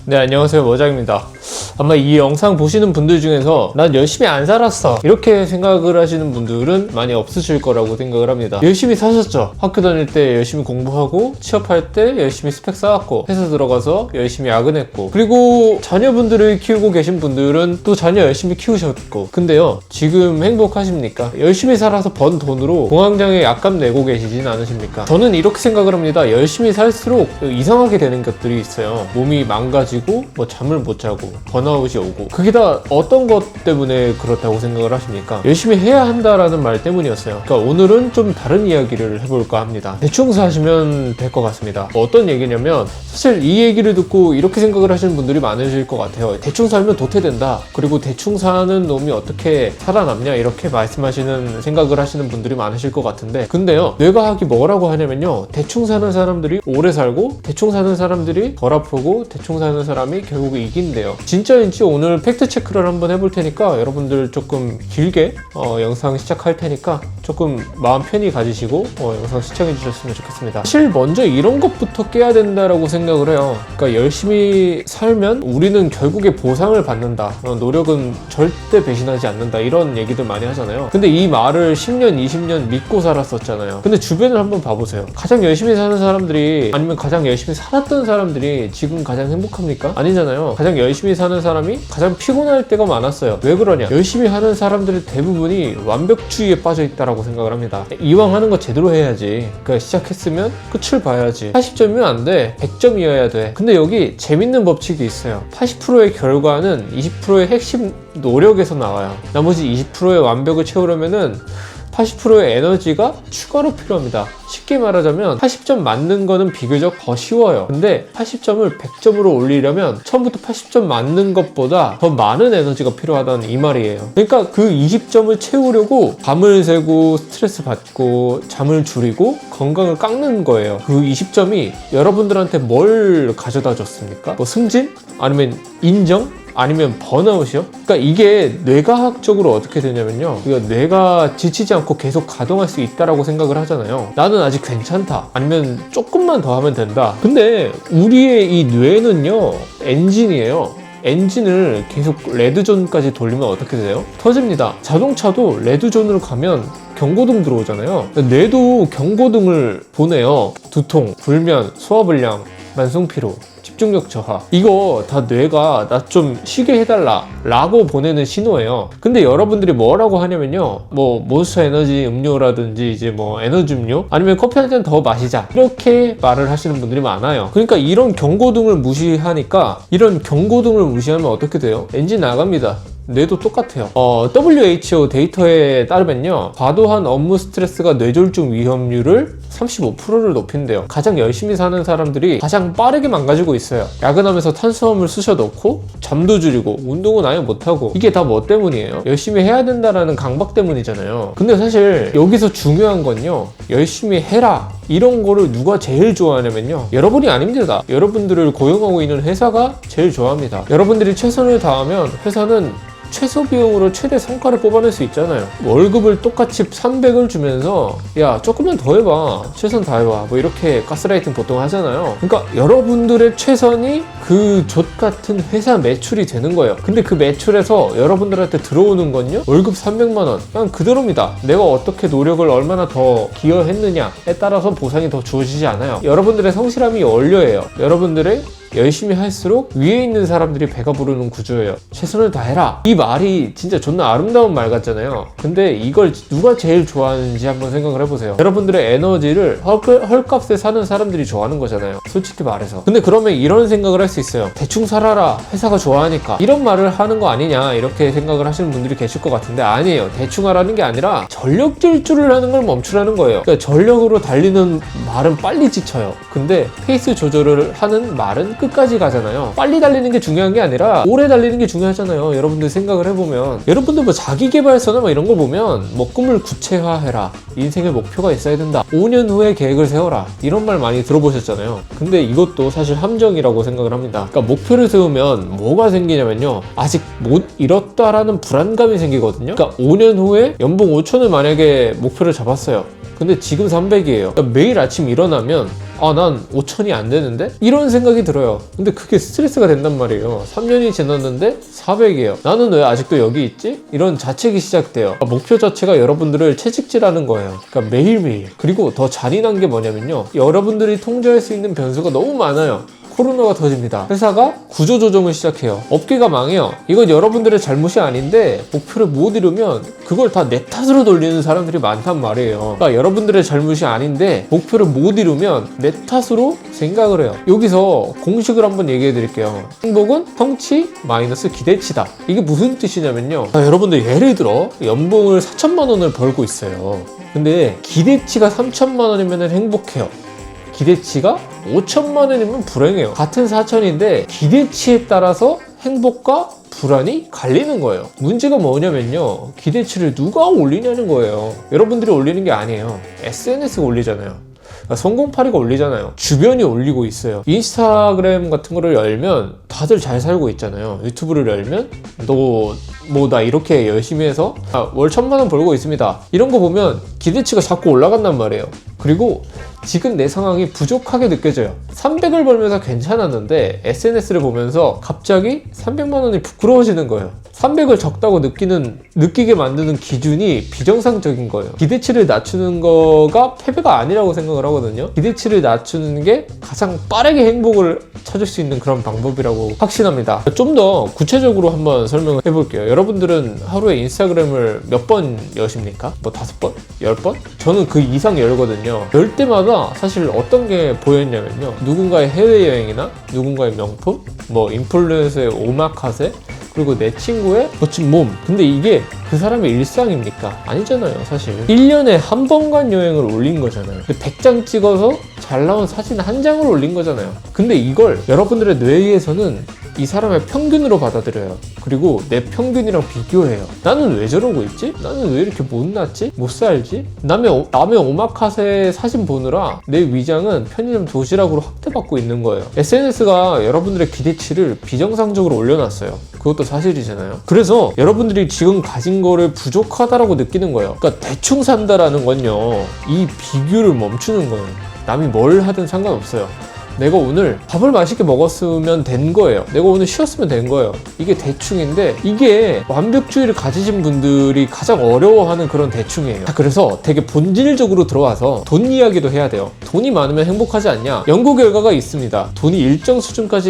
네, 안녕하세요, 머장입니다. 아마 이 영상 보시는 분들 중에서 난 열심히 안 살았어 이렇게 생각을 하시는 분들은 많이 없으실 거라고 생각을 합니다. 열심히 사셨죠? 학교 다닐 때 열심히 공부하고, 취업할 때 열심히 스펙 쌓았고, 회사 들어가서 열심히 야근했고, 그리고 자녀분들을 키우고 계신 분들은 또 자녀 열심히 키우셨고. 근데요, 지금 행복하십니까? 열심히 살아서 번 돈으로 공황장애 약값 내고 계시진 않으십니까? 저는 이렇게 생각을 합니다. 열심히 살수록 이상하게 되는 것들이 있어요. 몸이 망가지고, 잠을 못 자고, 번아웃이 오고. 그게 다 어떤 것 때문에 그렇다고 생각을 하십니까? 열심히 해야 한다라는 말 때문이었어요. 그러니까 오늘은 좀 다른 이야기를 해볼까 합니다. 대충 사시면 될 것 같습니다. 어떤 얘기냐면, 사실 이 얘기를 듣고 이렇게 생각을 하시는 분들이 많으실 것 같아요. 대충 살면 도태된다. 그리고 대충 사는 놈이 어떻게 살아남냐, 이렇게 말씀하시는 생각을 하시는 분들이 많으실 것 같은데, 근데요, 뇌과학이 뭐라고 하냐면요, 대충 사는 사람들이 오래 살고, 대충 사는 사람들이 덜 아프고, 대충 사는 사람이 결국 이긴대요. 진짜인지 오늘 팩트 체크를 한번 해볼 테니까 여러분들 조금 길게 영상 시작할 테니까 조금 마음 편히 가지시고 영상 시청해 주셨으면 좋겠습니다. 사실 먼저 이런 것부터 깨야 된다라고 생각을 해요. 그러니까 열심히 살면 우리는 결국에 보상을 받는다, 노력은 절대 배신하지 않는다, 이런 얘기들 많이 하잖아요. 근데 이 말을 10년 20년 믿고 살았었잖아요. 근데 주변을 한번 봐보세요. 가장 열심히 사는 사람들이, 아니면 가장 열심히 살았던 사람들이 지금 가장 행복합니까? 아니잖아요. 가장 열심히 사는 사람이 가장 피곤할 때가 많았어요. 왜 그러냐? 열심히 하는 사람들의 대부분이 완벽주의에 빠져 있다라고 생각을 합니다. 이왕 하는 거 제대로 해야지. 그러니까 시작했으면 끝을 봐야지. 80점이면 안 돼. 100점이어야 돼. 근데 여기 재밌는 법칙이 있어요. 80%의 결과는 20%의 핵심 노력에서 나와요. 나머지 20%의 완벽을 채우려면은 80%의 에너지가 추가로 필요합니다. 쉽게 말하자면 80점 맞는 거는 비교적 더 쉬워요. 근데 80점을 100점으로 올리려면 처음부터 80점 맞는 것보다 더 많은 에너지가 필요하다는 이 말이에요. 그러니까 그 20점을 채우려고 밤을 새고 스트레스 받고 잠을 줄이고 건강을 깎는 거예요. 그 20점이 여러분들한테 뭘 가져다 줬습니까? 승진? 아니면 인정? 아니면 번아웃이요? 그러니까 이게 뇌과학적으로 어떻게 되냐면요, 뇌가 지치지 않고 계속 가동할 수 있다라고 생각을 하잖아요. 나는 아직 괜찮다, 아니면 조금만 더 하면 된다. 근데 우리의 이 뇌는요, 엔진이에요. 엔진을 계속 레드존까지 돌리면 어떻게 돼요? 터집니다. 자동차도 레드존으로 가면 경고등 들어오잖아요. 뇌도 경고등을 보내요. 두통, 불면, 소화불량, 만성피로, 집중력 저하. 이거 다 뇌가 나 좀 쉬게 해달라 라고 보내는 신호예요. 근데 여러분들이 뭐라고 하냐면요, 몬스터 에너지 음료라든지 이제 에너지 음료, 아니면 커피 한 잔 더 마시자, 이렇게 말을 하시는 분들이 많아요. 그러니까 이런 경고등을 무시하니까, 이런 경고등을 무시하면 어떻게 돼요? 엔진 나갑니다. 뇌도 똑같아요. WHO 데이터에 따르면요, 과도한 업무 스트레스가 뇌졸중 위험률을 35%를 높인대요. 가장 열심히 사는 사람들이 가장 빠르게 망가지고 있어요. 야근하면서 탄수화물 쑤셔 넣고, 잠도 줄이고, 운동은 아예 못하고. 이게 다 뭐 때문이에요? 열심히 해야 된다라는 강박 때문이잖아요. 근데 사실 여기서 중요한 건요, 열심히 해라, 이런 거를 누가 제일 좋아하냐면요, 여러분이 아닙니다. 여러분들을 고용하고 있는 회사가 제일 좋아합니다. 여러분들이 최선을 다하면 회사는 최소 비용으로 최대 성과를 뽑아낼 수 있잖아요. 월급을 똑같이 300을 주면서 야 조금만 더 해봐, 최선 다해봐, 이렇게 가스라이팅 보통 하잖아요. 그러니까 여러분들의 최선이 그 족같은 회사 매출이 되는 거예요. 근데 그 매출에서 여러분들한테 들어오는 건요, 월급 300만원 그냥 그대로입니다. 내가 어떻게 노력을 얼마나 더 기여했느냐에 따라서 보상이 더 주어지지 않아요. 여러분들의 성실함이 원료예요. 여러분들의 열심히 할수록 위에 있는 사람들이 배가 부르는 구조예요. 최선을 다해라, 이 말이 진짜 존나 아름다운 말 같잖아요. 근데 이걸 누가 제일 좋아하는지 한번 생각을 해보세요. 여러분들의 에너지를 헐값에 사는 사람들이 좋아하는 거잖아요, 솔직히 말해서. 근데 그러면 이런 생각을 할 수 있어요. 대충 살아라, 회사가 좋아하니까, 이런 말을 하는 거 아니냐, 이렇게 생각을 하시는 분들이 계실 것 같은데, 아니에요. 대충 하라는 게 아니라 전력 질주를 하는 걸 멈추라는 거예요. 그러니까 전력으로 달리는 말은 빨리 지쳐요. 근데 페이스 조절을 하는 말은 끝까지 가잖아요. 빨리 달리는 게 중요한 게 아니라 오래 달리는 게 중요하잖아요. 여러분들 생각을 해보면, 여러분들 자기개발서나 이런 거 보면 꿈을 구체화해라, 인생의 목표가 있어야 된다, 5년 후에 계획을 세워라, 이런 말 많이 들어보셨잖아요. 근데 이것도 사실 함정이라고 생각을 합니다. 그러니까 목표를 세우면 뭐가 생기냐면요, 아직 못 이뤘다라는 불안감이 생기거든요. 그러니까 5년 후에 연봉 5천을 만약에 목표를 잡았어요. 근데 지금 300이에요. 그러니까 매일 아침 일어나면 난 5천이 안 되는데? 이런 생각이 들어요. 근데 그게 스트레스가 된단 말이에요. 3년이 지났는데 400이에요. 나는 왜 아직도 여기 있지? 이런 자책이 시작돼요. 목표 자체가 여러분들을 채찍질하는 거예요. 그러니까 매일매일. 그리고 더 잔인한 게 뭐냐면요, 여러분들이 통제할 수 있는 변수가 너무 많아요. 코로나가 터집니다. 회사가 구조조정을 시작해요. 업계가 망해요. 이건 여러분들의 잘못이 아닌데 목표를 못 이루면 그걸 다 내 탓으로 돌리는 사람들이 많단 말이에요. 그러니까 여러분들의 잘못이 아닌데 목표를 못 이루면 내 탓으로 생각을 해요. 여기서 공식을 한번 얘기해 드릴게요. 행복은 성취 마이너스 기대치다. 이게 무슨 뜻이냐면요, 여러분들 예를 들어 연봉을 4천만 원을 벌고 있어요. 근데 기대치가 3천만 원이면 행복해요. 기대치가 5천만 원이면 불행해요. 같은 4천인데 기대치에 따라서 행복과 불안이 갈리는 거예요. 문제가 뭐냐면요, 기대치를 누가 올리냐는 거예요. 여러분들이 올리는 게 아니에요. SNS가 올리잖아요. 성공파리가 올리잖아요. 주변이 올리고 있어요. 인스타그램 같은 거를 열면 다들 잘 살고 있잖아요. 유튜브를 열면 나 이렇게 열심히 해서 월 1,000만 원 벌고 있습니다. 이런 거 보면 기대치가 자꾸 올라간단 말이에요. 그리고 지금 내 상황이 부족하게 느껴져요. 300을 벌면서 괜찮았는데 SNS를 보면서 갑자기 300만 원이 부끄러워지는 거예요. 300을 적다고 느끼게 만드는 기준이 비정상적인 거예요. 기대치를 낮추는 거가 패배가 아니라고 생각을 하거든요. 기대치를 낮추는 게 가장 빠르게 행복을 찾을 수 있는 그런 방법이라고 확신합니다. 좀 더 구체적으로 한번 설명을 해볼게요. 여러분들은 하루에 인스타그램을 몇 번 여십니까? 5번? 10번? 저는 그 이상 열거든요. 열 때마다 사실 어떤 게 보였냐면요, 누군가의 해외여행이나 누군가의 명품, 인플루언서의 오마카세, 그리고 내 친구의 멋진 몸. 근데 이게 그 사람의 일상입니까? 아니잖아요, 사실. 1년에 한 번 간 여행을 올린 거잖아요. 100장 찍어서 잘 나온 사진 한 장을 올린 거잖아요. 근데 이걸 여러분들의 뇌에서는 이 사람의 평균으로 받아들여요. 그리고 내 평균이랑 비교해요. 나는 왜 저러고 있지? 나는 왜 이렇게 못났지? 못 살지? 남의 오마카세 사진 보느라 내 위장은 편의점 도시락으로 확대받고 있는 거예요. SNS가 여러분들의 기대치를 비정상적으로 올려놨어요. 그것도 사실이잖아요. 그래서 여러분들이 지금 가진 거를 부족하다라고 느끼는 거예요. 그러니까 대충 산다라는 건요, 이 비교를 멈추는 거예요. 남이 뭘 하든 상관없어요. 내가 오늘 밥을 맛있게 먹었으면 된 거예요. 내가 오늘 쉬었으면 된 거예요. 이게 대충인데, 이게 완벽주의를 가지신 분들이 가장 어려워하는 그런 대충이에요. 그래서 되게 본질적으로 들어와서 돈 이야기도 해야 돼요. 돈이 많으면 행복하지 않냐? 연구 결과가 있습니다. 돈이 일정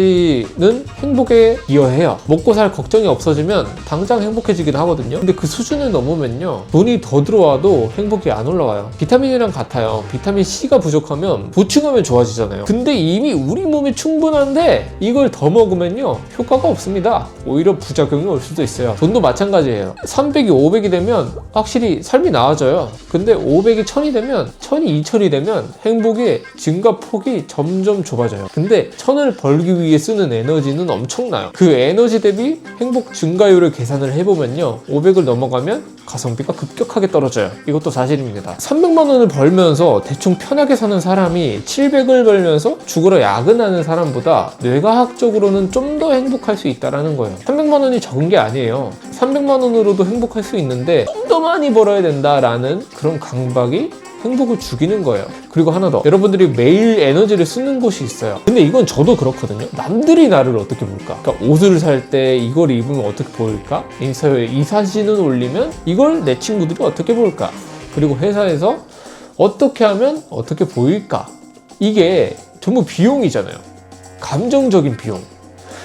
수준까지는 행복에 기여해요. 먹고 살 걱정이 없어지면 당장 행복해지기도 하거든요. 근데 그 수준을 넘으면요, 돈이 더 들어와도 행복이 안 올라와요. 비타민이랑 같아요. 비타민 C가 부족하면 보충하면 좋아지잖아요. 근데 이미 우리 몸이 충분한데 이걸 더 먹으면요, 효과가 없습니다. 오히려 부작용이 올 수도 있어요. 돈도 마찬가지예요. 300이 500이 되면 확실히 삶이 나아져요. 근데 500이 1000이 되면, 1000이 2000이 되면 행복의 증가 폭이 점점 좁아져요. 근데 1000을 벌기 위해 쓰는 에너지는 엄청나요. 그 에너지 대비 행복 증가율을 계산을 해보면요, 500을 넘어가면 가성비가 급격하게 떨어져요. 이것도 사실입니다. 300만 원을 벌면서 대충 편하게 사는 사람이 700을 벌면서 죽으러 야근하는 사람보다 뇌과학적으로는 좀 더 행복할 수 있다는 거예요. 300만 원이 적은 게 아니에요. 300만 원으로도 행복할 수 있는데 좀 더 많이 벌어야 된다라는 그런 강박이 행복을 죽이는 거예요. 그리고 하나 더, 여러분들이 매일 에너지를 쓰는 곳이 있어요. 근데 이건 저도 그렇거든요. 남들이 나를 어떻게 볼까? 그러니까 옷을 살 때 이걸 입으면 어떻게 보일까? 인스타에 이 사진을 올리면 이걸 내 친구들이 어떻게 볼까? 그리고 회사에서 어떻게 하면 어떻게 보일까? 이게 전부 비용이잖아요. 감정적인 비용.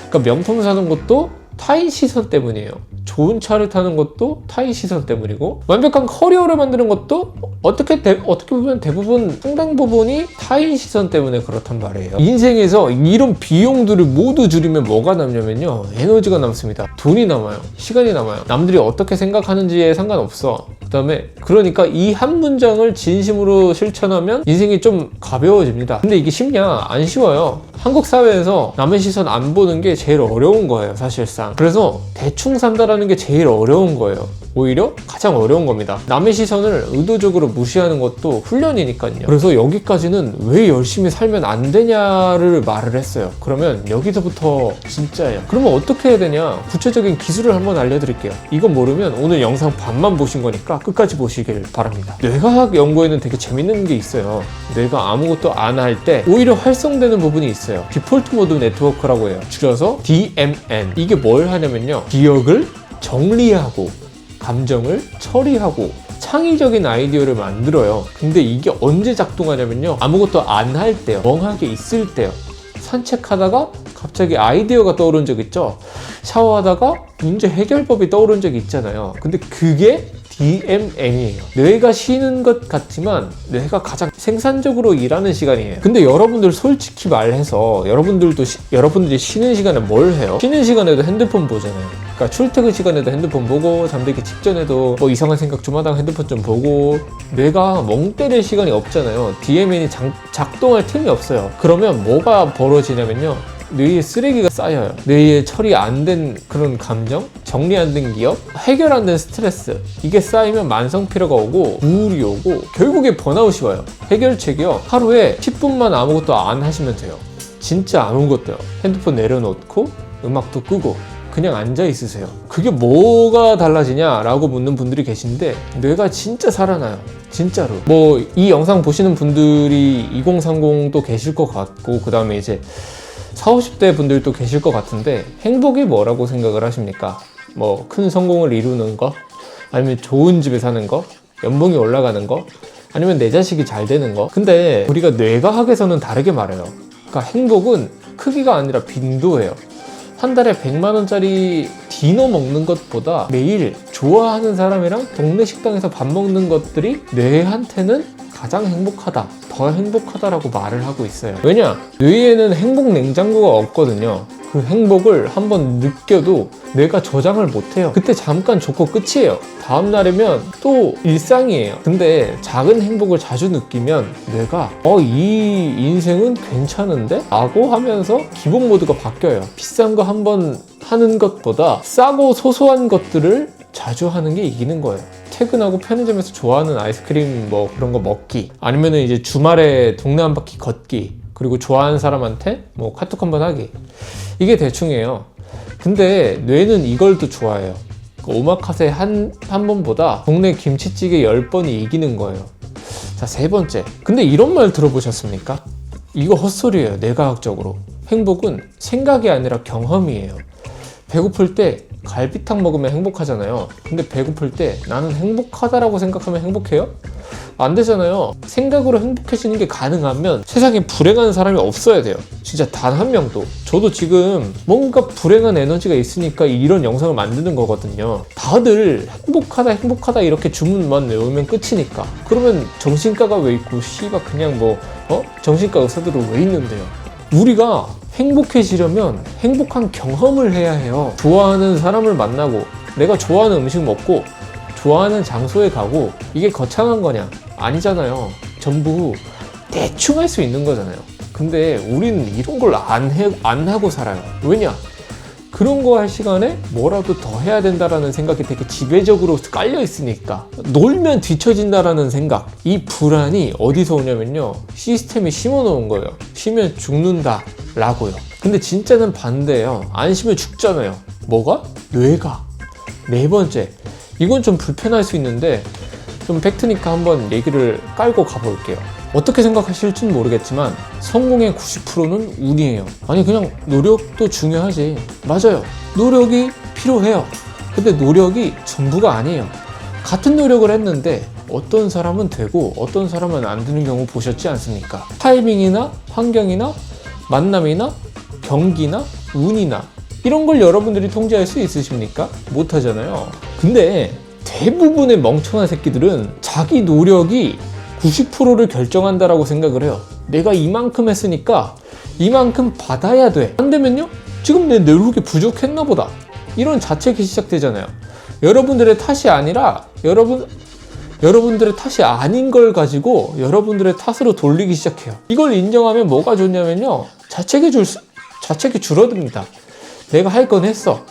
그러니까 명품 사는 것도 타인 시선 때문이에요. 좋은 차를 타는 것도 타인 시선 때문이고, 완벽한 커리어를 만드는 것도 어떻게 보면 대부분 상당 부분이 타인 시선 때문에 그렇단 말이에요. 인생에서 이런 비용들을 모두 줄이면 뭐가 남냐면요, 에너지가 남습니다. 돈이 남아요. 시간이 남아요. 남들이 어떻게 생각하는지에 상관없어. 그러니까 이 한 문장을 진심으로 실천하면 인생이 좀 가벼워집니다. 근데 이게 쉽냐? 안 쉬워요. 한국 사회에서 남의 시선 안 보는 게 제일 어려운 거예요, 사실상. 그래서 대충 산다라는 게 제일 어려운 거예요. 오히려 가장 어려운 겁니다. 남의 시선을 의도적으로 무시하는 것도 훈련이니까요. 그래서 여기까지는 왜 열심히 살면 안 되냐를 말을 했어요. 그러면 여기서부터 진짜예요. 그러면 어떻게 해야 되냐? 구체적인 기술을 한번 알려드릴게요. 이거 모르면 오늘 영상 반만 보신 거니까 끝까지 보시길 바랍니다. 뇌과학 연구에는 되게 재밌는 게 있어요. 뇌가 아무것도 안 할 때 오히려 활성되는 부분이 있어요. 디폴트 모드 네트워크라고 해요. 줄여서 DMN. 이게 뭘 하냐면요, 기억을 정리하고 감정을 처리하고 창의적인 아이디어를 만들어요. 근데 이게 언제 작동하냐면요, 아무것도 안 할 때요, 멍하게 있을 때요. 산책하다가 갑자기 아이디어가 떠오른 적 있죠? 샤워하다가 문제 해결법이 떠오른 적이 있잖아요. 근데 그게 DMN이에요. 뇌가 쉬는 것 같지만 뇌가 가장 생산적으로 일하는 시간이에요. 근데 여러분들 솔직히 말해서 여러분들이 쉬는 시간에 뭘 해요? 쉬는 시간에도 핸드폰 보잖아요. 그러니까 출퇴근 시간에도 핸드폰 보고, 잠들기 직전에도 뭐 이상한 생각 좀 하다가 핸드폰 좀 보고, 뇌가 멍 때릴 시간이 없잖아요. DMN이 작동할 틈이 없어요. 그러면 뭐가 벌어지냐면요, 뇌에 쓰레기가 쌓여요. 뇌에 처리 안 된 그런 감정, 정리 안 된 기억, 해결 안 된 스트레스, 이게 쌓이면 만성 피로가 오고 우울이 오고 결국에 번아웃이 와요. 해결책이요, 하루에 10분만 아무것도 안 하시면 돼요. 진짜 아무것도요. 핸드폰 내려놓고 음악도 끄고 그냥 앉아 있으세요. 그게 뭐가 달라지냐라고 묻는 분들이 계신데, 뇌가 진짜 살아나요. 진짜로. 뭐 이 영상 보시는 분들이 2030도 계실 것 같고, 그 다음에 이제 40, 50대 분들도 계실 것 같은데, 행복이 뭐라고 생각을 하십니까? 뭐 큰 성공을 이루는 거? 아니면 좋은 집에 사는 거? 연봉이 올라가는 거? 아니면 내 자식이 잘 되는 거? 근데 우리가 뇌과학에서는 다르게 말해요. 그러니까 행복은 크기가 아니라 빈도예요. 한 달에 100만 원짜리 디너 먹는 것보다 매일 좋아하는 사람이랑 동네 식당에서 밥 먹는 것들이 뇌한테는 가장 행복하다, 더 행복하다라고 말을 하고 있어요. 왜냐? 뇌에는 행복 냉장고가 없거든요. 그 행복을 한번 느껴도 뇌가 저장을 못해요. 그때 잠깐 좋고 끝이에요. 다음 날이면 또 일상이에요. 근데 작은 행복을 자주 느끼면 뇌가 이 인생은 괜찮은데? 라고 하면서 기본 모드가 바뀌어요. 비싼 거 한번 하는 것보다 싸고 소소한 것들을 자주 하는 게 이기는 거예요. 퇴근하고 편의점에서 좋아하는 아이스크림 뭐 그런 거 먹기, 아니면 이제 주말에 동네 한 바퀴 걷기, 그리고 좋아하는 사람한테 뭐 카톡 한번 하기, 이게 대충이에요. 근데 뇌는 이걸 또 좋아해요. 오마카세 한 번보다 동네 김치찌개 10번이 이기는 거예요. 자, 세 번째. 근데 이런 말 들어보셨습니까? 이거 헛소리예요. 뇌과학적으로. 행복은 생각이 아니라 경험이에요. 배고플 때 갈비탕 먹으면 행복하잖아요. 근데 배고플 때 나는 행복하다라고 생각하면 행복해요? 안 되잖아요. 생각으로 행복해지는 게 가능하면 세상에 불행한 사람이 없어야 돼요. 진짜 단 한 명도. 저도 지금 뭔가 불행한 에너지가 있으니까 이런 영상을 만드는 거거든요. 다들 행복하다 이렇게 주문만 외우면 끝이니까. 그러면 정신과가 왜 있고 씨발 그냥 정신과 의사들은 왜 있는데요? 우리가 행복해지려면 행복한 경험을 해야 해요. 좋아하는 사람을 만나고, 내가 좋아하는 음식 먹고, 좋아하는 장소에 가고, 이게 거창한 거냐? 아니잖아요. 전부 대충 할 수 있는 거잖아요. 근데 우리는 이런 걸 안 하고 살아요. 왜냐? 그런 거 할 시간에 뭐라도 더 해야 된다라는 생각이 되게 지배적으로 깔려 있으니까. 놀면 뒤처진다라는 생각, 이 불안이 어디서 오냐면요, 시스템이 심어 놓은 거예요. 쉬면 죽는다 라고요. 근데 진짜는 반대예요. 안 쉬면 죽잖아요. 뭐가? 뇌가. 네 번째, 이건 좀 불편할 수 있는데 좀 팩트니까 한번 얘기를 깔고 가볼게요. 어떻게 생각하실지는 모르겠지만 성공의 90%는 운이에요. 아니, 그냥 노력도 중요하지. 맞아요. 노력이 필요해요. 근데 노력이 전부가 아니에요. 같은 노력을 했는데 어떤 사람은 되고 어떤 사람은 안 되는 경우 보셨지 않습니까? 타이밍이나 환경이나 만남이나 경기나 운이나 이런 걸 여러분들이 통제할 수 있으십니까? 못하잖아요. 근데 대부분의 멍청한 새끼들은 자기 노력이 90%를 결정한다라고 생각을 해요. 내가 이만큼 했으니까 이만큼 받아야 돼. 안 되면요? 지금 내 노력이 부족했나 보다. 이런 자책이 시작되잖아요. 여러분들의 탓이 아니라 여러분들의 탓이 아닌 걸 가지고 여러분들의 탓으로 돌리기 시작해요. 이걸 인정하면 뭐가 좋냐면요, 자책이 줄어듭니다. 내가 할 건 했어.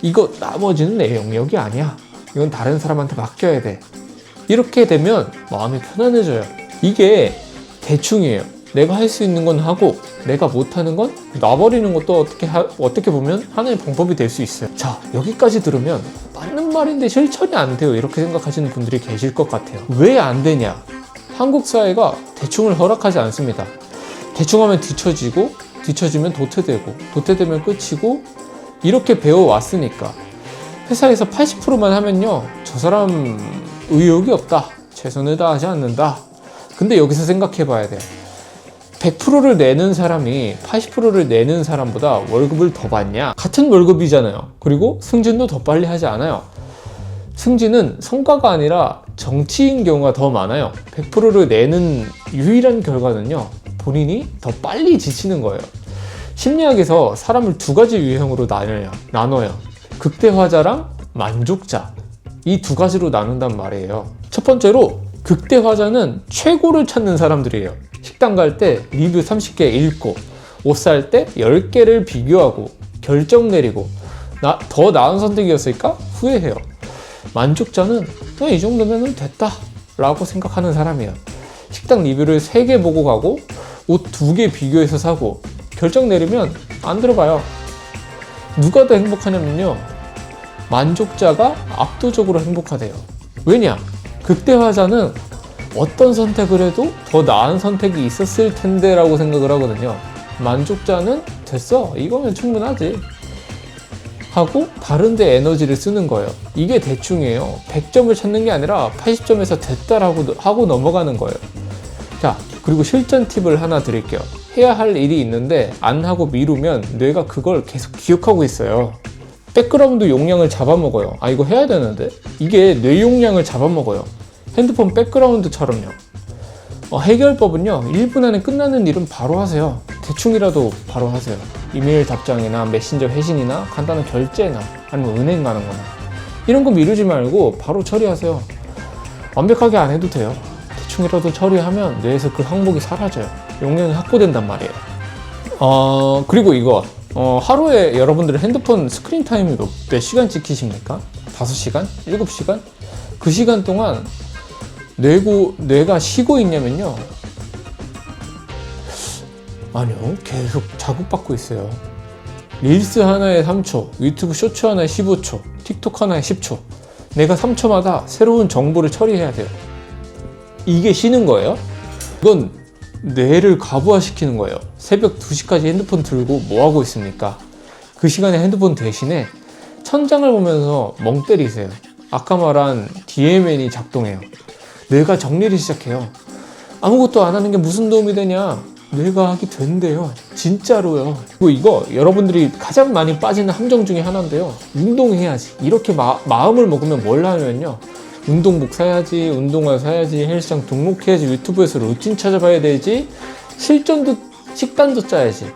이거 나머지는 내 영역이 아니야. 이건 다른 사람한테 맡겨야 돼. 이렇게 되면 마음이 편안해져요. 이게 대충이에요. 내가 할 수 있는 건 하고 내가 못하는 건 놔버리는 것도 어떻게 보면 하나의 방법이 될 수 있어요. 자, 여기까지 들으면 맞는 말인데 실천이 안 돼요, 이렇게 생각하시는 분들이 계실 것 같아요. 왜 안 되냐? 한국 사회가 대충을 허락하지 않습니다. 대충하면 뒤처지면 도태되면 끝이고, 이렇게 배워왔으니까 회사에서 80%만 하면요, 저 사람 의욕이 없다, 최선을 다하지 않는다. 근데 여기서 생각해 봐야 돼요. 100%를 내는 사람이 80%를 내는 사람보다 월급을 더 받냐? 같은 월급이잖아요. 그리고 승진도 더 빨리 하지 않아요. 승진은 성과가 아니라 정치인 경우가 더 많아요. 100%를 내는 유일한 결과는요, 본인이 더 빨리 지치는 거예요. 심리학에서 사람을 두 가지 유형으로 나눠요. 극대화자랑 만족자. 이 두 가지로 나눈단 말이에요. 첫 번째로 극대화자는 최고를 찾는 사람들이에요. 식당 갈 때 리뷰 30개 읽고, 옷 살 때 10개를 비교하고 결정 내리고, 더 나은 선택이었을까? 후회해요. 만족자는 이 정도면 됐다 라고 생각하는 사람이에요. 식당 리뷰를 3개 보고 가고 옷 2개 비교해서 사고 결정 내리면 안 들어가요. 누가 더 행복하냐면요, 만족자가 압도적으로 행복하대요. 왜냐? 극대화자는 어떤 선택을 해도 더 나은 선택이 있었을 텐데 라고 생각을 하거든요. 만족자는 됐어, 이거면 충분하지 하고 다른 데 에너지를 쓰는 거예요. 이게 대충이에요. 100점을 찾는 게 아니라 80점에서 됐다라고 하고 넘어가는 거예요. 자, 그리고 실전 팁을 하나 드릴게요. 해야 할 일이 있는데 안 하고 미루면 뇌가 그걸 계속 기억하고 있어요. 백그라운드 용량을 잡아먹어요. 아, 이거 해야 되는데? 이게 뇌 용량을 잡아먹어요. 핸드폰 백그라운드처럼요. 해결법은요, 1분 안에 끝나는 일은 바로 하세요. 대충이라도 바로 하세요. 이메일 답장이나 메신저 회신이나 간단한 결제나 아니면 은행 가는 거나 이런 거 미루지 말고 바로 처리하세요. 완벽하게 안 해도 돼요. 대충이라도 처리하면 뇌에서 그 항목이 사라져요. 용량이 확보된단 말이에요. 그리고 이거 하루에 여러분들의 핸드폰 스크린 타임이 몇 시간 찍히십니까? 5시간? 7시간? 그 시간 동안 뇌가 쉬고 있냐면요, 아니요, 계속 자극받고 있어요. 릴스 하나에 3초, 유튜브 쇼츠 하나에 15초, 틱톡 하나에 10초. 내가 3초마다 새로운 정보를 처리해야 돼요. 이게 쉬는 거예요? 이건 뇌를 과부하시키는 거예요. 새벽 2시까지 핸드폰 들고 뭐 하고 있습니까? 그 시간에 핸드폰 대신에 천장을 보면서 멍 때리세요. 아까 말한 DMN이 작동해요. 뇌가 정리를 시작해요. 아무것도 안 하는 게 무슨 도움이 되냐? 뇌가 하기 된대요. 진짜로요. 그리고 이거 여러분들이 가장 많이 빠지는 함정 중에 하나인데요, 운동해야지. 이렇게 마음을 먹으면 뭘 하냐면요, 운동복 사야지, 운동화 사야지, 헬스장 등록해야지, 유튜브에서 루틴 찾아봐야 되지, 식단도 짜야지.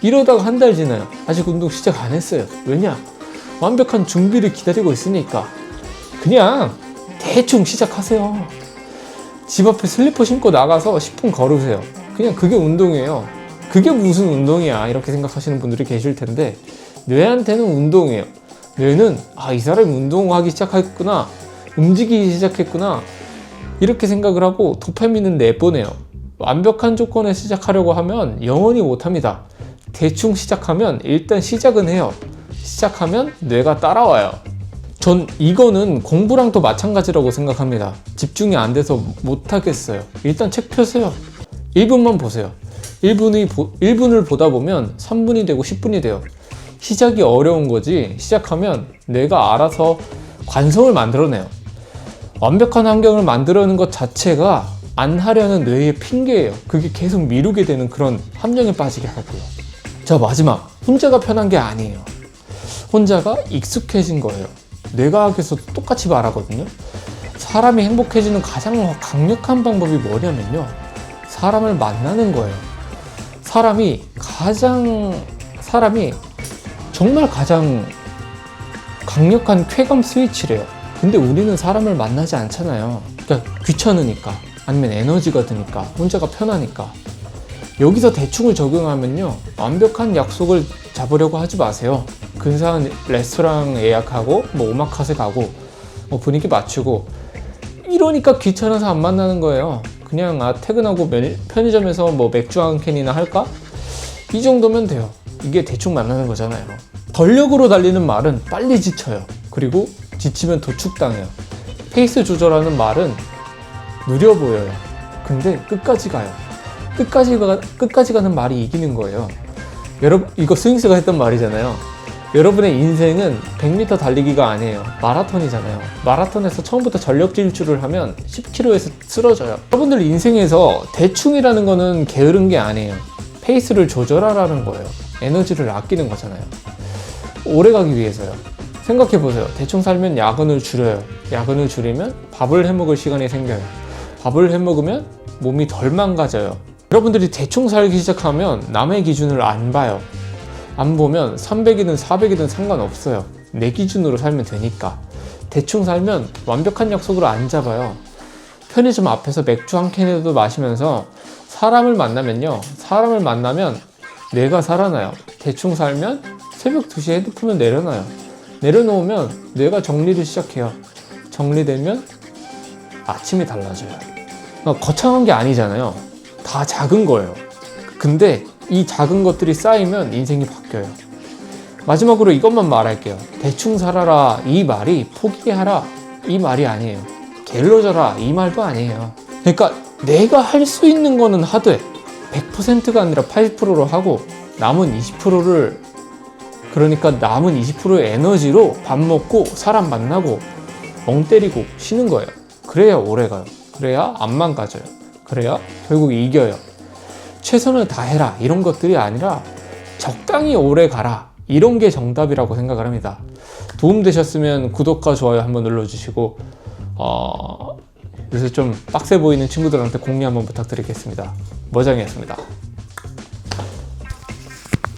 이러다가 한 달 지나요. 아직 운동 시작 안 했어요. 왜냐? 완벽한 준비를 기다리고 있으니까. 그냥 대충 시작하세요. 집 앞에 슬리퍼 신고 나가서 10분 걸으세요. 그냥 그게 운동이에요. 그게 무슨 운동이야, 이렇게 생각하시는 분들이 계실 텐데, 뇌한테는 운동이에요. 뇌는 이 사람이 운동하기 시작했구나, 움직이기 시작했구나, 이렇게 생각을 하고 도파민은 내보내요. 완벽한 조건에 시작하려고 하면 영원히 못합니다. 대충 시작하면 일단 시작은 해요. 시작하면 뇌가 따라와요. 전 이거는 공부랑 또 마찬가지라고 생각합니다. 집중이 안 돼서 못하겠어요. 일단 책 펴세요. 1분만 보세요. 1분을 보다 보면 3분이 되고 10분이 돼요. 시작이 어려운 거지, 시작하면 뇌가 알아서 관성을 만들어내요. 완벽한 환경을 만들어내는 것 자체가 안 하려는 뇌의 핑계예요. 그게 계속 미루게 되는 그런 함정에 빠지게 하고요. 자, 마지막. 혼자가 편한 게 아니에요. 혼자가 익숙해진 거예요. 뇌과학에서도 똑같이 말하거든요. 사람이 행복해지는 가장 강력한 방법이 뭐냐면요, 사람을 만나는 거예요. 사람이 정말 가장 강력한 쾌감 스위치래요. 근데 우리는 사람을 만나지 않잖아요. 그러니까 귀찮으니까, 아니면 에너지가 드니까, 혼자가 편하니까. 여기서 대충을 적용하면요, 완벽한 약속을 잡으려고 하지 마세요. 근사한 레스토랑 예약하고 뭐 오마카세 가고 뭐 분위기 맞추고 이러니까 귀찮아서 안 만나는 거예요. 그냥 퇴근하고 편의점에서 뭐 맥주 한 캔이나 할까? 이 정도면 돼요. 이게 대충 만나는 거잖아요. 전력으로 달리는 말은 빨리 지쳐요. 그리고 지치면 도축당해요. 페이스 조절하는 말은 느려 보여요. 근데 끝까지 가요. 끝까지 가는 말이 이기는 거예요. 여러분, 이거 스윙스가 했던 말이잖아요. 여러분의 인생은 100m 달리기가 아니에요. 마라톤이잖아요. 마라톤에서 처음부터 전력 질주를 하면 10km에서 쓰러져요. 여러분들 인생에서 대충이라는 거는 게으른 게 아니에요. 페이스를 조절하라는 거예요. 에너지를 아끼는 거잖아요. 오래 가기 위해서요. 생각해보세요. 대충 살면 야근을 줄여요. 야근을 줄이면 밥을 해먹을 시간이 생겨요. 밥을 해먹으면 몸이 덜 망가져요. 여러분들이 대충 살기 시작하면 남의 기준을 안 봐요. 안 보면 300이든 400이든 상관없어요. 내 기준으로 살면 되니까. 대충 살면 완벽한 약속으로 안 잡아요. 편의점 앞에서 맥주 한 캔이라도 마시면서 사람을 만나면 뇌가 살아나요. 대충 살면 새벽 2시에 핸드폰을 내려놔요. 내려놓으면 뇌가 정리를 시작해요. 정리되면 아침이 달라져요. 그러니까 거창한 게 아니잖아요. 다 작은 거예요. 근데 이 작은 것들이 쌓이면 인생이 바뀌어요. 마지막으로 이것만 말할게요. 대충 살아라 이 말이 포기하라 이 말이 아니에요. 게을러져라 이 말도 아니에요. 그러니까 내가 할 수 있는 거는 하되 100%가 아니라 80%로 하고 남은 20%를 그러니까 남은 20%의 에너지로 밥 먹고 사람 만나고 멍 때리고 쉬는 거예요. 그래야 오래가요. 그래야 안 망가져요. 그래야 결국 이겨요. 최선을 다해라 이런 것들이 아니라 적당히 오래 가라 이런 게 정답이라고 생각을 합니다. 도움되셨으면 구독과 좋아요 한번 눌러주시고 요새 좀 빡세 보이는 친구들한테 공유 한번 부탁드리겠습니다. 머장이었습니다.